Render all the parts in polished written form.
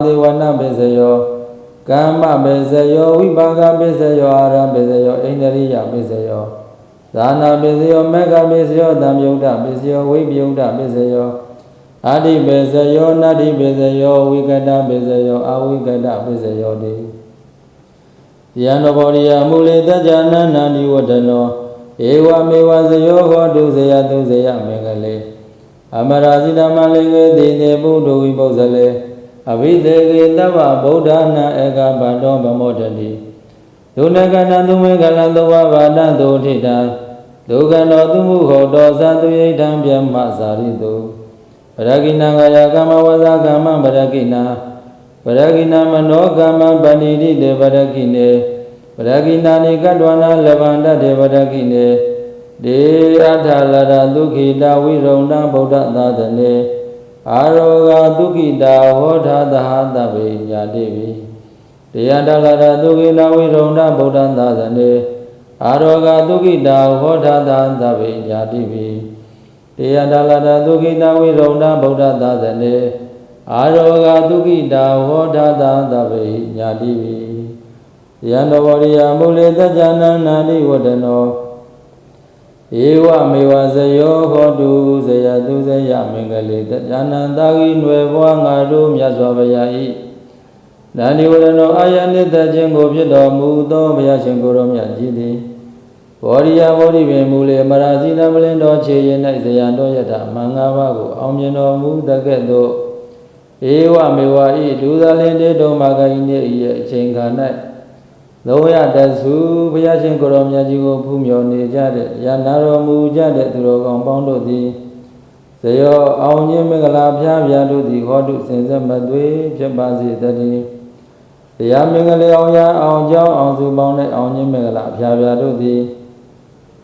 Devana Bezayo, Kama Bezayo, Vipaga Bezayo, Ara Bezayo, Indriya Bezayo, Dana Bezayo, Mega Bezayo, Damyuda Bezayo, Vibyuda Bezayo, Adi Bezayo, Nadi Bezayo, Wigada Bezayo, Awigada Bezayo Di Yanoboria Mulita Jana Nani Wadano, Ewa Mewazayo, Duzaya Duzaya Megale, Amarazina Malinga, the Budu Vibozale. Avidegi Dava Bodhana Ega Badom Bamodali Dunagana Dumegala Dova Dotita Dugano Dumuho Dosa Duyam Biam Masarido Paragina Gayagama Wazagama Paragina Paragina Manogama Banidi de Paragine Paragina Nikadwana Lavanda de Paragine De Atalada Dukida Virona Bodha Dadane Aroga Dukida Hodha Daha Davi Yadivi Diyandalada Dukina Virona Bodha Dadane Aroga Dukida Hodha Davi Yadivi Diyandalada Dukina Virona Bodha Dadane Aroga Dukida Hodha Davi Yadivi Diyandavariya Mulita Jana Nadi Wadano Ewa Mewazayo Hodu Zaya Duzaya Mingale Janandagi Nueva Ngadu Myazwavayai Nani Wadano Ayanita Jingo Pido Mudo Myashingoro Myajidi Wariya Waribe Mule Marazina Malindo Cheyena Zayando Yata Mangavago Omyano Mudagedo Ewa Mewai Duzalinde Domagaine Chenganai Loya Dasu, Vyashin Koromyajigo Pumyo Nijade, Yanaro Mujade, Duro Compound di Sayo, Aunye Megala Piavia di Hodu Senza Madwe, Jabazi Dadi, the Yamingale Oya, Auja, Auzu Bonnet, Aunye Megala Piavia di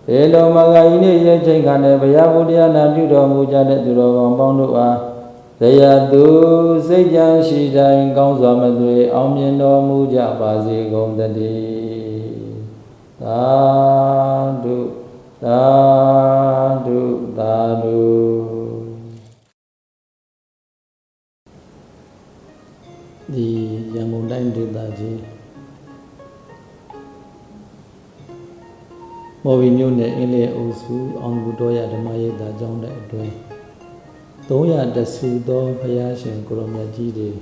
Elo Magaine, Chenkane, Vayabudia, Nabudo Mujade, Duro Compound. Saya tu sejak sida engkau sama tu, amin doamu jabasi kau tadi. Tadu, tadu, tadu. Di yang muda ini tadi, mau bingung deh ini usul anggudoya demai dah jauh dah itu. Toya Dasudo Payashin Kuromyajidi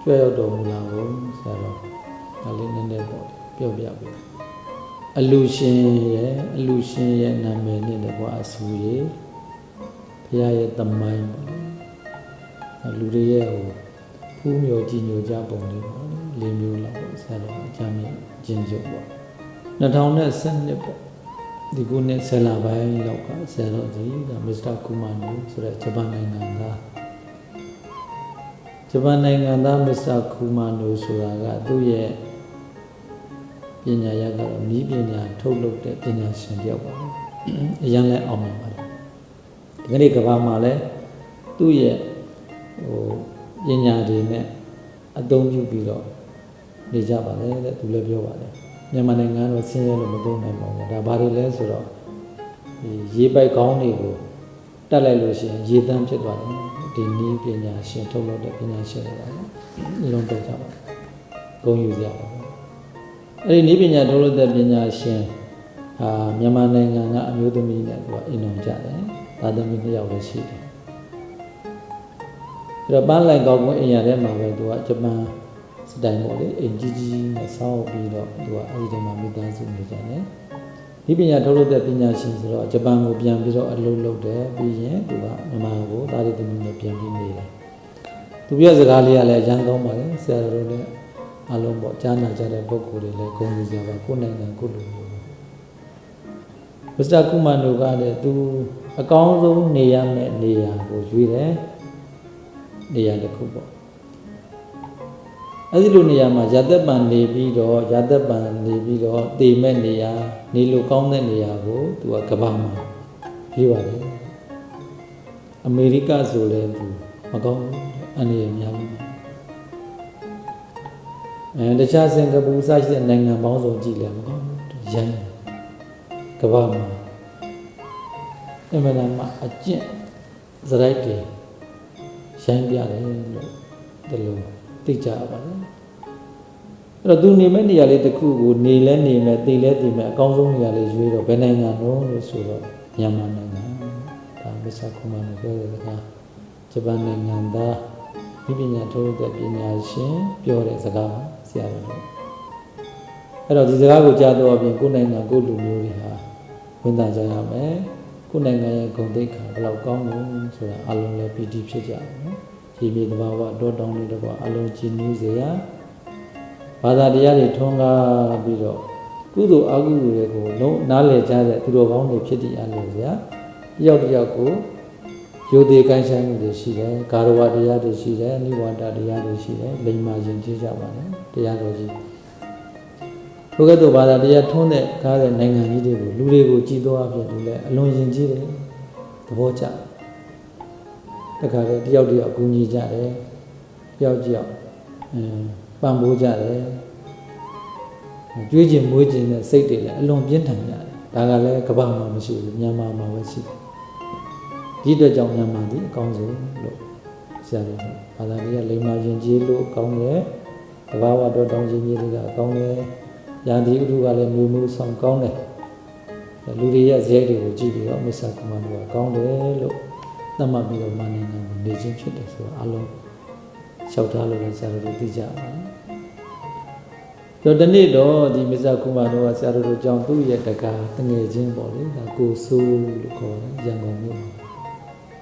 Jodo Mulao Saro Alin and Piobiabi Illusion ye Namen in the Boasuye Pia the Mime Aluria Pumio Gino Jaboni Limula Saro Jami Jinjo Natana Sennipo The goodness Salabai Loka Saroji, the Mr. Kumanu, so that Japananga Japananga, Mr. Kumanu, Suraga, do ye Pina Yaga, Nibina, told looked at Pina Sandiaba, a young lad on my mother. Ganikavamale, do ye, oh, Yenya de a don't you below the Java, that to live your water. Yamananga was senior Madonna, the body less or ye by Goni, Talalushi, ye damn chit one, the knee pina, she told the pina shell, long Java. Go use Java. A nibina told the pina shen, Yamananga, Mudumi, in Jada, other media of the sheet. The band like Gogo in Yarema went to Japan. Diamond, a Gigi, a Sao Bido, do Adama Midas in the Jane. Hibina told the Pina Shins, Japan will be a low there, being to Namago, that is the Pian. သူပြစကားလေးကလည်းရန်ကောင်းပါလေဆရာတော်လည်းအလုံးပေါ့ကြားနာကြတဲ့ပုဂ္ဂိုလ်တွေလည်းဂုဏ်ယူကြပါကိုယ်နိုင်ငံကိုလူမျိုးမစ္စတာကုမန်တို့ကလည်းသူအကောင်းဆုံးနေရမယ့်နေရာကိုရွေးတယ်နေရာတစ်ခုပေါ့အဲဒီလိုနေရာမှာရာသက်ပံနေပြီးတော့တည်မဲ့နေရာနေလို့ကောင်းတဲ့နေရာကိုသူကကမ္ဘာမှာပြေးပါတယ်အမေရိကဆိုလည်းသူမကောင်းအနေနဲ့များတခြားစင်ကာပူစတဲ့နိုင်ငံပေါင်းစုံကြည့်လဲမကောင်းရမ်းကမ္ဘာမှာအမှန်တမ်းအကျင့်စရိုက်တွေရမ်းပြတယ်လို့ဒီလို သိကြပါလေအဲ့တော့သူနေမဲ့နေရာလေးတစ်ခုကိုနေလဲနေမဲ့သိလဲသိမဲ့အကောင်းဆုံးနေရာလေးရွေးတော့ဘယ်နိုင်ငံလုံးလို့ဆိုတော့မြန်မာနိုင်ငံဒါမစ္စတာကူမာနိုပြောတဲ့စကားဂျပန်နိုင်ငံသားဒီပညာထုတ်တဲ့ပညာရှင်ပြောတဲ့စကားဆရာတော်အဲ့တော့ဒီစကားကိုကြားတော့အပြင်ကိုယ်နိုင်ငံကိုယ်လူမျိုးတွေဟာဝန်တာကြရမယ်ကိုယ်နိုင်ငံရဲ့ဂုဏ်သိက္ခာဘယ်လောက်ကောင်းလို့ဆိုတာအလုံးလည်းပီတိဖြစ်ကြတယ်နော်ဒီမြေတဘာဝတောတောင်းတွေတော့အလုံးကြည်နူးစေရဘာသာတရားတွေထွန်းကားပြီးတော့ကုသိုလ်အကုသိုလ်တွေကိုလုံးနားလည်ကြတဲ့သူတော်ကောင်းတွေဖြစ်တည်အားလို့ဗျာတယောက်တစ်ယောက်ကိုရိုသေကိုင်းဆိုင်မှုတွေရှိတယ်ကာရဝတရားတွေရှိတယ်နိဝါဒတရားတွေရှိတယ်လိမ္မာခြင်းကြည့်ကြပါနဲ့တရားတော်ကြီးဘုကဲ့သို့ဘာသာတရားထွန်းတဲ့ကားတဲ့နိုင်ငံကြီးတွေကိုလူတွေကိုကြည်တော်အဖြစ်လူလည်းအလွန်ယဉ်ကျေးတယ်သဘောကျတခါတည်းတယောက်တယောက်အကူညီကြတယ်တယောက်တယောက်ပံ့ပိုးကြတယ်ကြွေးကျင်မွေးကျင်တဲ့စိတ်တွေလည်းအလွန်ပြင်းထန်ကြတယ်ဒါကလည်းကမ္ဘာမှာမရှိဘူးမြန်မာမှာပဲရှိတယ်ဒီအတွက်ကြောင့်မြန်မာဒီအကောင်းဆုံးလို့ဆရာတော်ဘာသာတရားလိမ္မာယဉ်ကျေးလို့ကောင်းတယ်တဘာဝတော်တောင်းခြင်းကြီးတွေကကောင်းတယ်ရာသီဥတုကလည်းမျိုးမျိုးဆောင်ကောင်းတယ်လူတွေရဲ့ဇယက်တွေကိုကြည့်ပြီးတော့မစ္စတာကူမာနိုကကောင်းတယ်လို့သတ်မှတ်ပြီးတော့မနိုင်ငံကိုနေချင်းဖြစ်တယ်ဆိုတော့အလုံးလျှောက်ထားလို့လည်းဆရာတော်တို့သိကြပါတယ်တော့ဒီနေ့တော့ဒီမစ္စတာကူမာနိုကဆရာတော်တို့ကြောင့်သူ့ရဲ့တကာတငယ်ချင်းပေါ့လေဒါကိုဆိုးလို့ခေါ်တယ်ရန်ကုန်မြို့မှာ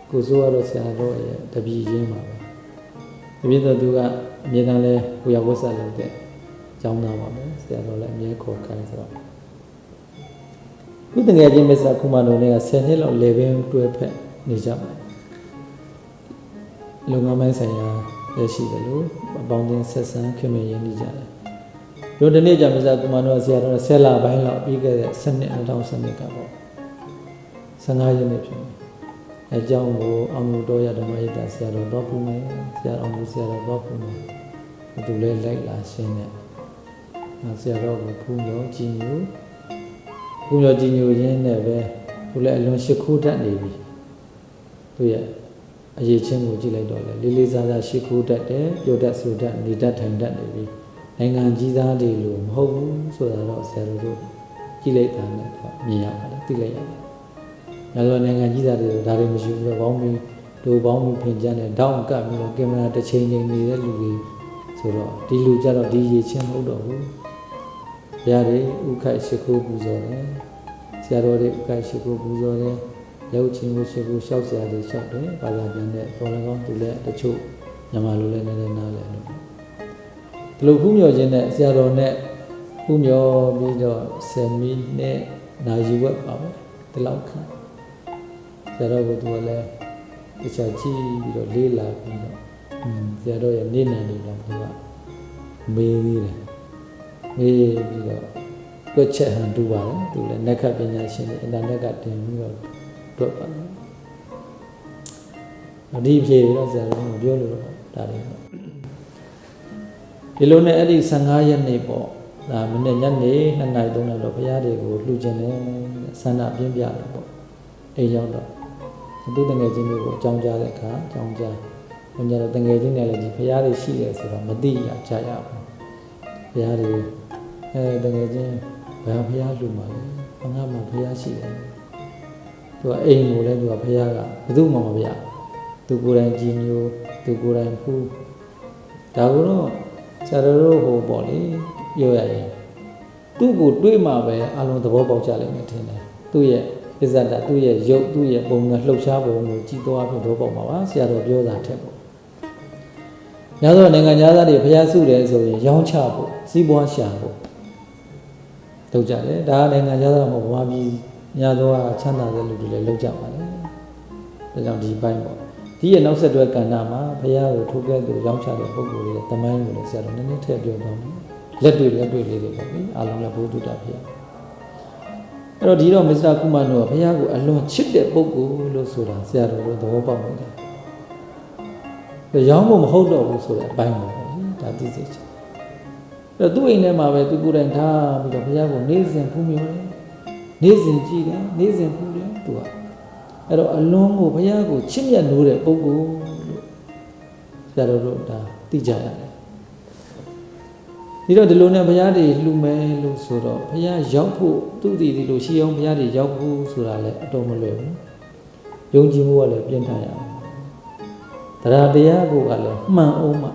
ကိုဆိုးကတော့ဆရာတော်ရဲ့တပည့်ချင်းပါပဲတပည့်တော်သူကအမြဲတမ်းလဲကိုရဝတ်ဆက်လုပ်တဲ့ကျောင်းသားပါပဲဆရာတော်လည်းအမြဲခေါ်ခိုင်းဆိုတော့ခုတငယ်ချင်းမစ္စတာကူမာနိုနဲ့က10နှစ်လောက်လေပင်တွဲဖက်နေကြပါတယ်လုံငန်းပိုင်းဆိုင်ရာလည်းရှိတယ်လို့အပေါင်းအသင်းဆက်ဆံခင်မင်ရင်းနေကြတယ်တို့ဒီနေ့ကျမစ္စတာကူမာနိုဆရာတော်10လပိုင်းလောက်ပြီးခဲ့တဲ့7နှစ်2012ကပေါ့15ရက်နေ့ဖြစ်တယ်အကြောင်းကိုအောင်လို့တော့ရဓမ္မရိတဆရာတော်တော့ပူမယ်ဆရာအောင်လို့ဆရာတော်တော့ပူမယ်သူလည်းလိုက်လာရှင်းတဲ့ဆရာတော်ကိုဖူးရောကြည်ညိုဖူးရောကြည်ညိုရင်းနဲ့ပဲသူလည်းအလွန်ရှိခိုးတတ်နေပြီသူရဲ့အရေးချင်းကိုကြည့်လိုက်တော့လေလေးလေးစားစားရှိခိုးတတ်တယ်ပြောတတ်ဆိုတတ်နေတတ်ထိုင်တတ်နေပြီနိုင်ငံကြီးသားတွေလို့မဟုတ်ဘူးဆိုတာတော့ဆရာတော်တို့ကြည့်လိုက်တာနဲ့မြင်ရပါတယ်သိလိုက်ရတယ်။ဒါဆိုနိုင်ငံကြီးသားတွေဒါတွေမရှိဘူးတော့ဘောင်းပြီးတို့ဘောင်းပြီးဖင်ကြတယ်တောင်းကပ်ပြီးတော့ကင်မရာတစ်ချိန်ချိန်နေတဲ့လူတွေဆိုတော့ဒီလူကြတော့ဒီရည်ချင်းမဟုတ်တော့ဘူး။ဘုရားတွေဥခိုက်ရှိခိုးပူဇော်တယ်။ဆရာတော်တွေဥခိုက်ရှိခိုးပူဇော်တယ်။ရုပ်ချင်းကိုရှိခိုးလျှောက်ဆရာတွေလျှောက်တယ်။ဘာသာပြန်တဲ့တော်လည်းကောင်းသူလည်းတချို့မြန်မာလူလည်းနည်းနည်းနားလည်လို့ဒီလိုဖူးမြော်ခြင်းနဲ့ဆရာတော်နဲ့ဖူးမြော်ပြီးတော့10မိနစ်နာရီဝက်ပါပဲဒီလောက်ခန့်ဆရာတော်ကသူကလည်းတခြားကြည့်ပြီးတော့လေးလာပြီးတော့ဆရာတော်ရဲ့နေနံလေးတော့သူကမေးသေးတယ်မေးပြီးတော့တွက်ချက်ဟန်တူပါတယ်သူလည်းနက္ခပညာရှင်တွေအင်တာနက်ကတင်ပြီးတော့တွက်ပါတယ်ဒီဖြေတော့ဆရာတော်ကပြောလို့တော့ဒါလေးတော့ဒီလိုနဲ့အဲ့ဒီ15ရက်နေ့ပေါ့ဒါမနေ့ညနေ2နာရီ3နာရီတော့ဘုရားတွေကိုလှူခြင်းနဲ့ဆန္ဒပြင်းပြတယ်ပေါ့အိမ်ရောက်တော့သူတငယ်ချင်းတွေကိုအကြောင်းကြားတဲ့အခါအကြောင်းကြားဘုရားတို့တငယ်ချင်းတွေလည်းဒီဘုရားတွေရှိတယ်ဆိုတော့မသိရကြရဘူးဘုရားတွေတငယ်ချင်းဘယ်ဘုရားလှူမှာလဲဘာငါမှဘုရားရှိတယ်သူကအိမ်ကိုလည်းသူကဘုရားကဘယ်သူမှမပြသူကိုယ်တိုင်ကြည်ညိုသူကိုယ်တိုင်ဖူးဒါကတော့ဆရာတော်ဟိုပေါ့လေပြောရရင်သူ့ကိုတွေးမှပဲအလုံးသဘောပေါက်ကြလိမ့်မယ်ထင်တယ်သူ့ရဲ့ပစ္စဒသူ့ရဲ့ရုပ်သူ့ရဲ့ပုံနဲ့လှုပ်ရှားပုံကိုကြည်သွားပြီးတော့ပေါ့မှာပါဆရာတော်ပြောတာထက်ပေါ့ညသောနိုင်ငံသားတွေဖျားစုတယ်ဆိုရင်ရောင်းချဖို့စီးပွားရှာဖို့လုပ်ကြတယ်ဒါကနိုင်ငံသားမဟုတ်ဘာပြည်ညသောချမ်းသာတဲ့လူတွေလည်းလုပ်ကြပါလေဒါကြောင့်ဒီဘိုင်းပေါ့ဒီရဲ့နောက်ဆက်တွဲကဏ္ဍမှာဘုရားကိုထိုးကဲ့သို့ရောင်းချတဲ့ပုဂ္ဂိုလ်တွေတမိုင်းကိုလည်းဆရာတော်နည်းနည်းထည့်ပြောသွားမယ်လက်တွေ့လေးတွေပေါ့လေအားလုံးလည်းဘုဒ္ဓတာဘုရားအဲ့တော့ဒီတော့မစ္စတာကူမာနိုကဘုရားကိုအလွန်ချစ်တဲ့ပုဂ္ဂိုလ်လို့ဆိုတာဆရာတော်တို့သဘောပေါက်နေတယ်ရောင်းဖို့မဟုတ်တော့ဘူးဆိုတဲ့အပိုင်းပါပဲဒါသိစေချင်အဲ့တော့သူ့အိမ်ထဲမှာပဲသူကိုယ်တိုင်ထားပြီးတော့ဘုရားကိုနေ့စဉ်ဖူးမြော်တယ်နေ့စဉ်ကြည်တယ်နေ့စဉ်ဖူးတယ်သူကအဲ့တော့အလွန်ကိုဘုရားကိုချစ်မြတ်လို့တဲ့ပုဂ္ဂိုလ်လို့ဆရာတော်တို့ဒါသိကြရတယ် ဒီတော့ဒီလိုနဲ့ဘုရားတွေလှူမယ်လို့ဆိုတော့ဘုရားရောက်ဖို့သူ့တည်ဒီလိုရှိအောင်ဘုရားတွေရောက်ဖို့ဆိုတာလည်းအတော်မလွယ်ဘူးယုံကြည်မှုကလည်းပြင်းထန်ရအောင်တရားတရားကိုကလည်းမှန်အောင်မှ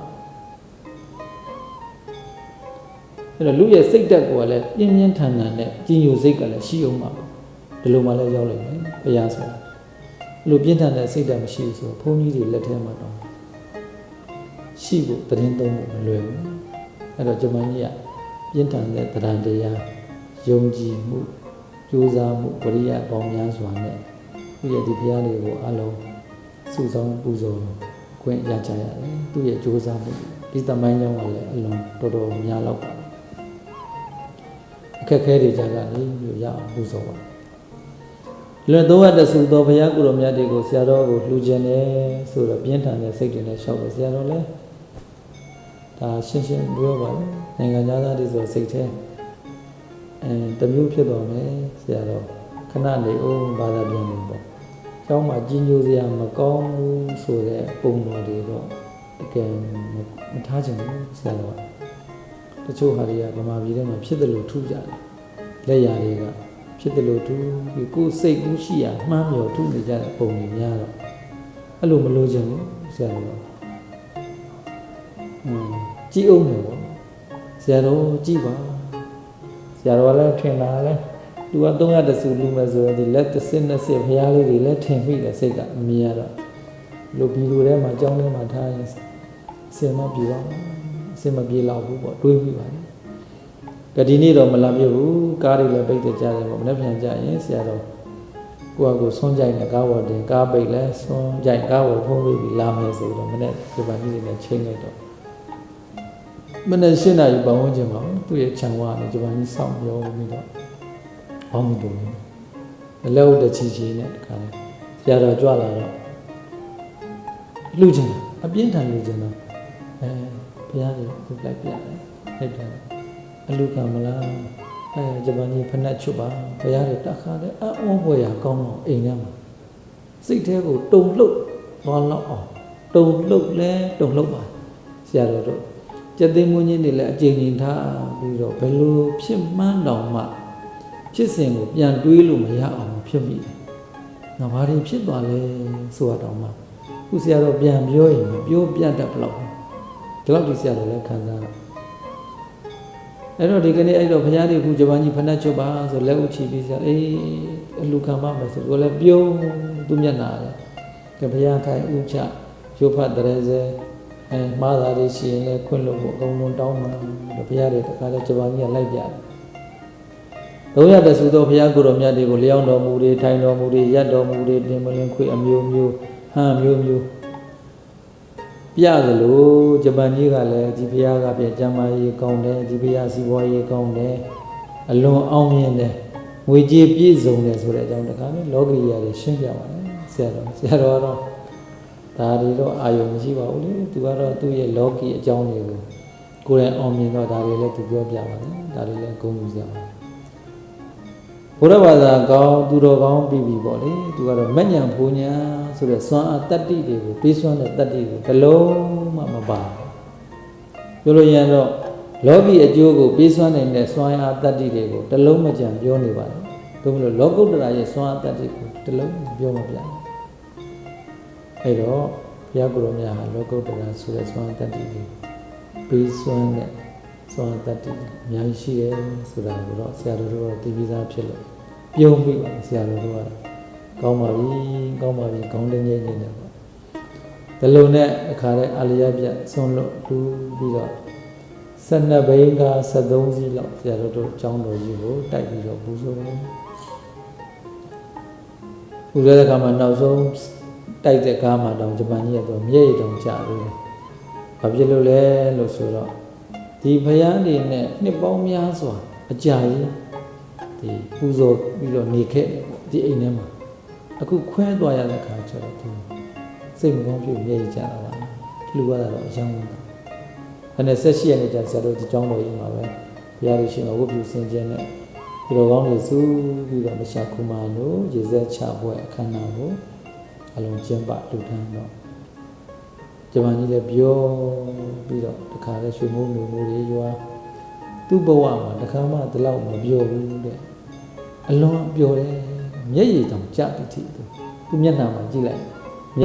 အဲ့တော့လူရဲ့စိတ်ဓာတ်ကိုလည်းပြင်းပြင်းထန်ထန်နဲ့ကြည်ညိုစိတ်ကလည်းရှိအောင်မှဒီလိုမှလည်းရောက်လိမ့်မယ်ဘုရားဆိုတာလူပြင်းထန်တဲ့စိတ်ဓာတ်မရှိဘူးဆိုဘုန်းကြီးတွေလက်ထဲမှာတော့ရှိဖို့တရင်သုံးဖို့မလွယ်ဘူးအဲ့တော့ကျွန်မကြီးကပြင်းထန်တဲ့တရားတရားယုံကြည်မှုကြိုးစားမှုဝိရိယပေါင်းများစွာနဲ့သူရဲ့ဒီဘုရားတွေကိုအလုံးစုဆောင်ပူဇော်ခွင့်ရကြရတယ်သူရဲ့ကြိုးစားမှုဒီတမိုင်းကြောင့်ကလည်းအလုံးတော်တော်များတော့ပါအခက်ခဲတွေကြကနေပြီးရအောင်ပူဇော်ပါလွတ်တော့တဆူတော်ဘုရားကိုယ်တော်မြတ်တွေကိုဆရာတော်ကိုလှူခြင်းတယ်ဆိုတော့ပြင်းထန်တဲ့စိတ်တွေနဲ့ရှောက်လို့ဆရာတော်လည်းဒါရှင်းရှင်းပြောပါလေနိုင်ငံသားတွေဆိုစိတ်ထဲတမျိုးဖြစ်သွားမယ်ဆရာတော်ခဏနေအောင်ဘာသာပြန်နေပေါ့ကျောင်းမှာကြီးညိုစရာမကောင်းဘူးဆိုတဲ့ပုံတော်တွေတော့တကယ်မထားချင်ဘူးဆရာတော်တချို့ဟာတွေကဗမာပြည်ထဲမှာဖြစ်တယ်လို့ထူးကြတယ်လက်ရာတွေကဖြစ်တယ်လို့ထူးပြီးကိုယ်စိတ်ကူးရှိရမှန်းမြော်ထူးနေကြတဲ့ပုံတွေများတော့အဲ့လိုမလို့ချင်ဘူးဆရာတော်ကြည့်အောင်မယ်ပေါ့ဆရာတော်ကြည့်ပါဆရာတော်လည်းထင်တာလဲသူက300တဆူလူမယ်ဆိုရင်ဒီလက်တစ်စစ်နဲ့စစ်ဘုရားလေးတွေလည်းထင်မိတယ်စိတ်ကအမြင်ရတော့လူဘီလူထဲမှာကြောင်းထဲမှာထားရင်အစင်မပြေတော့အစင်မပြေတော့ဘူးပေါ့တွေးမိပါတယ်ကဒီနေ့တော့မလာပြဘူးကားတွေလည်းပိတ်ကြကြတယ်ပေါ့မနေ့ပြန်ကြရင်ဆရာတော်ကိုယ့်အကိုဆွန်းကြိုက်တဲ့ကားဝတ်တင်ကားပိတ်လဲဆွန်းကြိုက်ကားဝတ်ဖုံးပြီးလာမယ်ဆိုတော့မနေ့ဒီပိုင်းကြီးတွေနဲ့ချိန်လိုက်တော့မနေ့ရှင်းတာယူပတ်ဝန်းကျင်ပါသူ့ရဲ့ခြံဝါနဲ့ဒီပိုင်းကြီးစောင့်ပြောပြီးတော့ဟောင်းတူတယ်အလောက်တချီချီနဲ့တခါလဲဆရာတော်ကြွလာတော့လှူချင်တာအပြင်းထန်လှူချင်တော့ဘုရားကြီးသူလိုက်ပြတယ်လိုက်တယ်အလူကမလားဂျပန်ကြီးဖက်နှက်ချွတ်ပါဘုရားတွေတက်ခါတဲ့အံ့ဩဖွယ်ရာကောင်းတော့အိမ်ထဲမှာစိတ်ထဲကိုတုံလှုပ်သွားလောက်အောင်တုံလှုပ်လဲတုံလှုပ်ပါဆရာတော်တို့ကျက်သိမ်းမွန်းကြီးတွေလည်းအကျဉ်းချင်းထားပြီးတော့ဘယ်လိုဖြစ်မှန်းတောင်မှဖြစ်စဉ်ကိုပြန်တွေးလို့မရအောင်ဖြစ်မိတယ်။ငါဘာတွေဖြစ်သွားလဲဆိုတာတောင်မှခုဆရာတော်ပြန်ပြောရင်ပြောပြတတ်ဘလောက်ဒီလောက်ဒီဆရာတော်လည်းခံစားတော့အဲ့တော့ဒီကနေ့အဲ့တော့ဘုရားတွေခုဂျပန်ကြီးဖဏတ်ချွတ်ပါဆိုလက်ဥချီပြီးဆရာအလူခံပါမယ်ဆိုတော့လည်းပြုံးသူမျက်နာလေကဘုရားခိုင်ဥချရုပ်ဖတ်တရေစေမှားတာတွေရှိရင်လည်းခွင့်လို့အကုန်လုံးတောင်းမှာဘုရားတွေတခါလဲဂျပန်ကြီးကလိုက်ပြတယ်300တဆူသောဘုရားကိုယ်တော်မြတ်တွေကိုလျောင်းတော်မူတွေထိုင်တော်မူတွေရပ်တော်မူတွေတင်မလင်းခွေအမျိုးမျိုးဟန်မျိုးမျိုးပြသလိုဂျပန်ကြီးကလည်းဒီဘုရားကပြန်ကျမ်းမာရေးကောင်းတယ်ဒီဘုရားစီးပွားရေးကောင်းတယ်အလွန်အောင်မြင်တယ်ငွေကြေးပြည့်စုံတယ်ဆိုတဲ့အကြောင်းတခါနဲ့လောကီရာတွေရှင်းပြပါတယ်ဆရာတော်ကတော့ဒါတွေတော့အာယုံမရှိပါဘူးလေသူကတော့သူ့ရဲ့လောကီအကြောင်းတွေကိုကိုယ်တိုင်အောင်မြင်တော့ဒါတွေလည်းသူပြောပြပါတယ်ဒါတွေလည်းဂုဏ်ယူစရာပါဘုရားဘာသာကောင်းသူတော်ကောင်းပြီးပြီပေါ့လေသူကတော့မဉ္ဇဉ်ဘုံညာဆိုတဲ့စွမ်းအားတတ္တိတွေကိုပေးစွမ်းတဲ့တတ္တိကိုတစ်လုံးမှမပါပြောလို့ရရင်တော့လောကီအကျိုးကိုပေးစွမ်းနိုင်တဲ့စွမ်းအားတတ္တိတွေကိုတစ်လုံးမကြံပြောနေပါတယ်ဒါမလို့လောကုတ္တရာရဲ့စွမ်းအားတတ္တိကိုတစ်လုံးပြောမပြဘူးအဲ့တော့ဘုရားကိုယ်တော်များဟာလောကုတ္တရာဆိုတဲ့စွမ်းအားတတ္တိကိုပေးစွမ်းတဲ့စွမ်းအားတတ္တိအများကြီးရှိတယ်ဆိုတာကိုတော့ဆရာတော်တို့ကသိပြီးသားဖြစ်လို့ပြုံးပြီးပါဆရာတော်တို့ကကောင်းပါပြီကောင်းပါပြီခေါင်းတင်းငိမ့်နေတယ်ပေါ့ဒီလိုနဲ့အခါတဲ့အလျက်ပြဆွန်းလို့တူပြီးတော့12ဘိန်းက73စီးလောက်ဆရာတော်တို့ကျောင်းတော်ကြီးကိုတိုက်ပြီးတော့ပူဇော်တယ်ပူဇော်တဲ့အခါမှာနောက်ဆုံးတိုက်တဲ့ကားမှာတောင်ဂျပန်ကြီးကတော့မျက်ရည်တောင်ကျပြီးတယ်ဘာဖြစ်လို့လဲလို့ဆိုတော့ဒီဘုရားနေနဲ့နှစ်ပေါင်းများစွာအကြာကြီးဒီပူဇော်ပြီးတော့နေခဲ့တယ်ပေါ့ဒီအိမ်ထဲမှာအခုခွဲသွားရတဲ့ခါကျတော့သူစိတ်မကောင်းဖြစ်မျက်ရည်ကျတာပါလှူရတာတော့အယောင်းတာအဲ့18ရက်နေ့ကျဆရာတို့ဒီကျောင်းတော်ကြီးမှာပဲဘုရားရှင်ကဝတ်ပြုဆင်ခြင်းနဲ့ဒီလိုကောင်းတွေစုပြီးတော့မရှာခုမာတို့ရေစက်ချပွဲအခမ်းအနားကိုအလုံးကျင်းပလှူဒန်းတော့ဂျပန်ကြီးလည်းပြောပြီးတော့တခါလဲရွှေမိုးမျိုးတွေရွာ သူ့ဘဝမှာတခါမှဒီလောက်မပြောဘူးတဲ့အလွန်ပြောတယ်မျက်ရည်တောင်ကျတိတိသူမျက်နှာမှာကြည့်လိုက်